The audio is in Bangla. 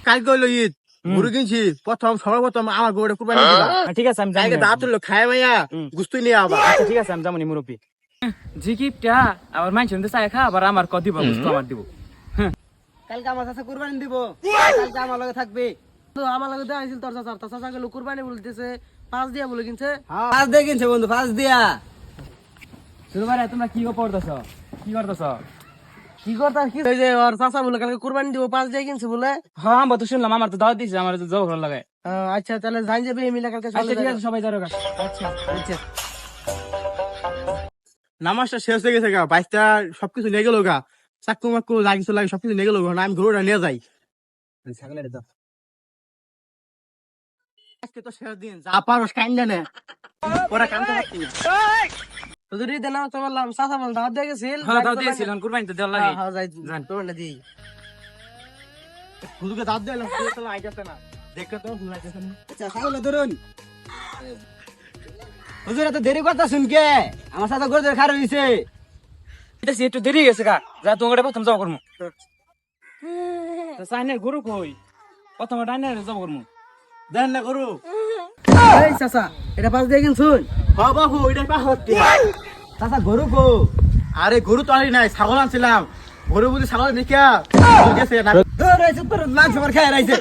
কাল কইলো ঈদ গরু কিনছি সবার প্রথম আমার গরুটা কুরবানি দিবা। ঠিক আছে আমি যাই দাঁত তুললো খায় ভাইয়া গুস্তু নিয়ে আবার। আচ্ছা ঠিক আছে আমি যাবো নি মুরব্বী জি কিপটা আবার মাইন শুনতে চাই খা আবার আমার কত দিব বুঝতো আমার দিব কালকে আমার চাচা কুরবানি দিব, কালকে আমার লগে থাকবে। তো আমার লগে দেওয়া হয়েছিল তোর চাচা, তোর চাচা গেল কুরবানি বলতেছে 5 দিয়া বলে কিনছে। 5 দিয়ে কিনছে বন্ধু, 5 দিয়া। শুরু করে তোমরা কি করতেছ কি করতেছ? কি করতা কি ওই যে ওর চাচা বলে কালকে কুরবানি দিব 5 দিয়ে কিনছে বলে। হ্যাঁ আমি তো শুনলাম আমার তো দাওয়াত দিছে আমার তো যাও ভালো লাগে। আচ্ছা তাহলে যাই যাবে মিলে কালকে আচ্ছা ঠিক আছে সবাই যাও গা। আচ্ছা আচ্ছা নামাজটা শেষ হয়ে গেছে গা, বাইশটা সবকিছু নিয়ে গেল গা, চাক্কু মাক্কু যা কিছু লাগে সবকিছু নিয়ে গেল গা। আমি গরুটা নিয়ে যাই। আজকে তো শেষ দিন, যা পারস কাইন্দা নে, ওরা কান্দতে পারছি না। তোদের ঈদে নামাজ তো বললাম চাচা বল দাওয়াত দিয়ে গেছিল। হ্যাঁ দাওয়াত দিয়েছিলাম কুরবানি তো দেওয়ার লাগে। হ্যাঁ যাই যান। কুরবানি দিই। হুজুরকে দাঁত দিলাম, তো আইতাছে না, দেখতে তো ভুল লাগতেছে না। আচ্ছা সাগলে ধরুন। হুজুর এত দেরি করতা শুন কে? আমার চাচা গরুদের খারাপ হইছে। এটা সে একটু দেরি গেছে গা, যা তোমাকে প্রথম যাও করমু। তো সাইনের গরু কই? প্রথমে ডাইনারে যাও করমু। দেন না গরু। এই চাচা এটা 5 দিয়ে কিনছুন? হ বাবু ওইটাই পাহতি। চাচা গরু কো? আরে গরু তো আনি নাই, ছাগল আনছিলাম। গরু বুঝি ছাগল দেখিয়া গেছে না। ধরে চুপ করে মাংস মার খায় রাইছে।